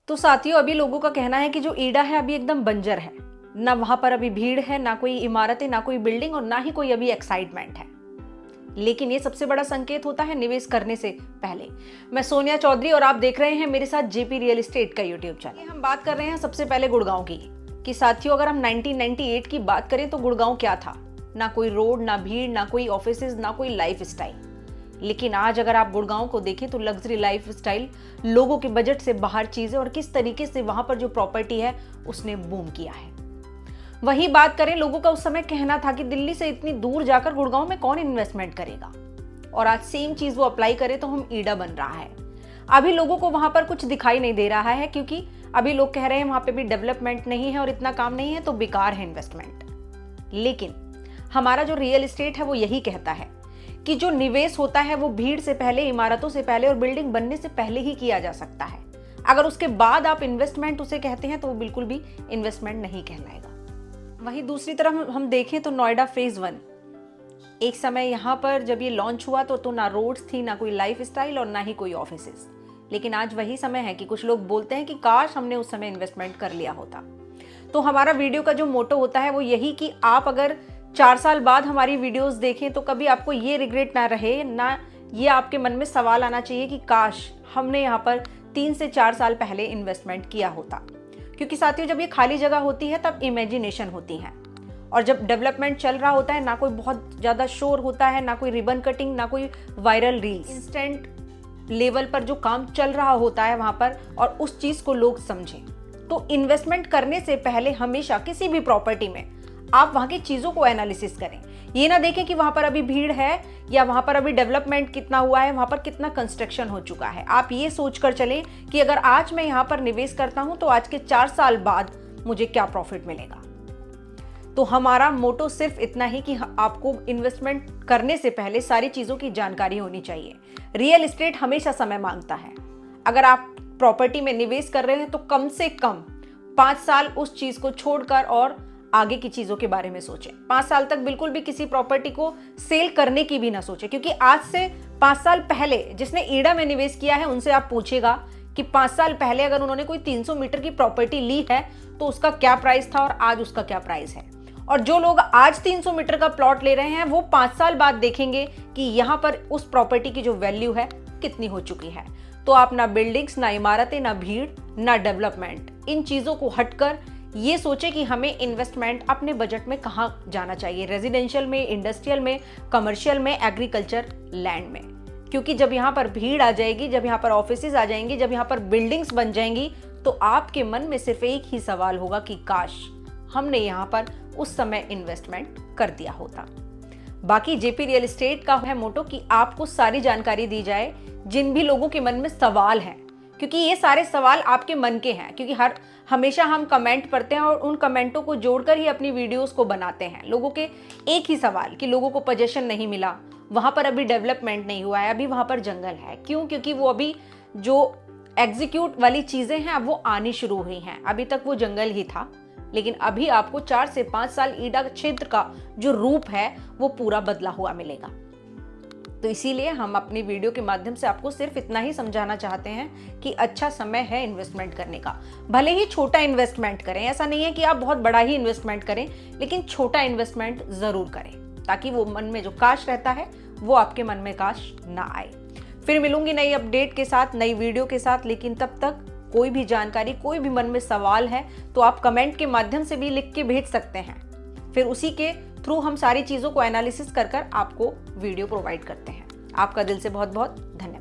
तो साथियों, अभी लोगों का कहना है कि जो ईडा है अभी एकदम बंजर है, ना वहां पर अभी भीड़ है, ना कोई इमारतें, ना कोई बिल्डिंग और ना ही कोई अभी एक्साइटमेंट है। लेकिन ये सबसे बड़ा संकेत होता है निवेश करने से पहले। मैं सोनिया चौधरी और आप देख रहे हैं मेरे साथ जेपी रियल एस्टेट का यूट्यूब चैनल। हम बात कर रहे हैं सबसे पहले गुड़गांव की कि साथियों, अगर हम 1998 की बात करें तो गुड़गांव क्या था? ना कोई रोड, ना भीड़, ना कोई ऑफिसेज, ना कोई लाइफ स्टाइल। लेकिन आज अगर आप गुड़गांव को देखें तो लग्जरी लाइफ स्टाइल, लोगों के बजट से बाहर चीजें और किस तरीके से वहां पर जो प्रॉपर्टी है उसने बूम किया है। वही बात करें, लोगों का उस समय कहना था कि दिल्ली से इतनी दूर जाकर गुड़गांव में कौन इन्वेस्टमेंट करेगा, और आज सेम चीज वो अप्लाई करे तो हम ईडा बन रहा है। अभी लोगों को वहां पर कुछ दिखाई नहीं दे रहा है, क्योंकि अभी लोग कह रहे हैं वहां पे भी डेवलपमेंट नहीं है और इतना काम नहीं है तो बेकार है इन्वेस्टमेंट। लेकिन हमारा जो रियल एस्टेट है वो यही कहता है कि जो निवेश होता है वो भीड़ से पहले, इमारतों से पहले और बिल्डिंग बनने से पहले ही किया जा सकता है। अगर उसके बाद आप इन्वेस्टमेंट उसे कहते हैं तो वो बिल्कुल भी इन्वेस्टमेंट नहीं कहलाएगा। वहीं दूसरी तरफ हम देखें तो नोएडा फेज 1, एक समय यहाँ पर जब ये लॉन्च हुआ तो ना रोड्स थी, ना कोई लाइफ स्टाइल और ना ही कोई ऑफिसेस। लेकिन आज वही समय है कि कुछ लोग बोलते हैं कि काश हमने उस समय इन्वेस्टमेंट कर लिया होता। तो हमारा वीडियो का जो मोटो होता है वो यही कि आप अगर 4 साल बाद हमारी वीडियोस देखें तो कभी आपको ये रिग्रेट ना रहे, ना ये आपके मन में सवाल आना चाहिए कि काश हमने यहाँ पर 3 से 4 साल पहले इन्वेस्टमेंट किया होता। क्योंकि साथियों, जब ये खाली जगह होती है तब इमेजिनेशन होती है, और जब डेवलपमेंट चल रहा होता है ना कोई बहुत ज़्यादा शोर होता है, ना कोई रिबन कटिंग, ना कोई वायरल रील्स। इंस्टेंट लेवल पर जो काम चल रहा होता है वहाँ पर, और उस चीज़ को लोग समझें। तो इन्वेस्टमेंट करने से पहले हमेशा किसी भी प्रॉपर्टी में आप वहाँ की चीज़ों को एनालिसिस करें। ये ना देखें कि वहाँ पर अभी भीड़ है या वहाँ पर अभी डेवलपमेंट कितना हुआ है, वहाँ पर कितना कंस्ट्रक्शन हो चुका है। आप ये सोच कर चलें कि अगर आज मैं यहाँ पर निवेश करता हूँ तो आज के 4 साल बाद मुझे क्या प्रॉफिट मिलेगा। तो हमारा मोटो सिर्फ इतना ही कि आपको इन्वेस्टमेंट करने से पहले सारी चीज़ों की जानकारी होनी चाहिए। रियल एस्टेट हमेशा समय मांगता है। अगर आप प्रॉपर्टी में निवेश कर रहे हैं तो कम से कम 5 साल उस चीज़ को छोड़कर और आगे की चीज़ों के बारे में सोचें। 5 साल तक बिल्कुल भी किसी प्रॉपर्टी को सेल करने की भी ना सोचें, क्योंकि आज से 5 साल पहले जिसने ईडा में निवेश किया है उनसे आप पूछेगा कि 5 साल पहले अगर उन्होंने कोई 300 मीटर की प्रॉपर्टी ली है तो उसका क्या प्राइस था और आज उसका क्या प्राइस है। और जो लोग आज 300 मीटर का प्लॉट ले रहे हैं वो 5 साल बाद देखेंगे कि यहाँ पर उस प्रॉपर्टी की जो वैल्यू है कितनी हो चुकी है। तो आप ना बिल्डिंग्स, ना इमारतें, ना भीड़, ना डेवलपमेंट, इन चीज़ों को हटकर ये सोचे कि हमें इन्वेस्टमेंट अपने बजट में कहाँ जाना चाहिए, रेजिडेंशियल में, इंडस्ट्रियल में, कमर्शियल में, एग्रीकल्चर लैंड में। क्योंकि जब यहाँ पर भीड़ आ जाएगी, जब यहाँ पर ऑफिसेज आ जाएंगी, जब यहाँ पर बिल्डिंग्स बन जाएंगी, तो आपके मन में सिर्फ एक ही सवाल होगा कि काश हमने यहाँ पर उस समय इन्वेस्टमेंट कर दिया होता। बाकी जेपी रियल एस्टेट का है मोटो कि आपको सारी जानकारी दी जाए जिन भी लोगों के मन में सवाल हैं, क्योंकि ये सारे सवाल आपके मन के हैं। क्योंकि हमेशा हम कमेंट पढ़ते हैं और उन कमेंटों को जोड़कर ही अपनी वीडियोस को बनाते हैं। लोगों के एक ही सवाल कि लोगों को पोजीशन नहीं मिला, वहाँ पर अभी डेवलपमेंट नहीं हुआ है, अभी वहाँ पर जंगल है। क्यों? क्योंकि वो अभी जो एग्जीक्यूट वाली चीज़ें हैं अब वो आनी शुरू हुई हैं। अभी तक वो जंगल ही था, लेकिन अभी आपको 4 से 5 साल ईडा क्षेत्र का जो रूप है वो पूरा बदला हुआ मिलेगा। तो इसीलिए हम अपनी वीडियो के माध्यम से आपको सिर्फ इतना ही समझाना चाहते हैं कि अच्छा समय है इन्वेस्टमेंट करने का। भले ही छोटा इन्वेस्टमेंट करें, ऐसा नहीं है कि आप बहुत बड़ा ही इन्वेस्टमेंट करें, लेकिन छोटा इन्वेस्टमेंट जरूर करें, ताकि वो मन में जो काश रहता है वो आपके मन में काश ना आए। फिर मिलूंगी नई अपडेट के साथ, नई वीडियो के साथ। लेकिन तब तक कोई भी जानकारी, कोई भी मन में सवाल है तो आप कमेंट के माध्यम से भी लिख के भेज सकते हैं। फिर उसी के थ्रू हम सारी चीज़ों को एनालिसिस कर आपको वीडियो प्रोवाइड करते हैं। आपका दिल से बहुत बहुत धन्यवाद।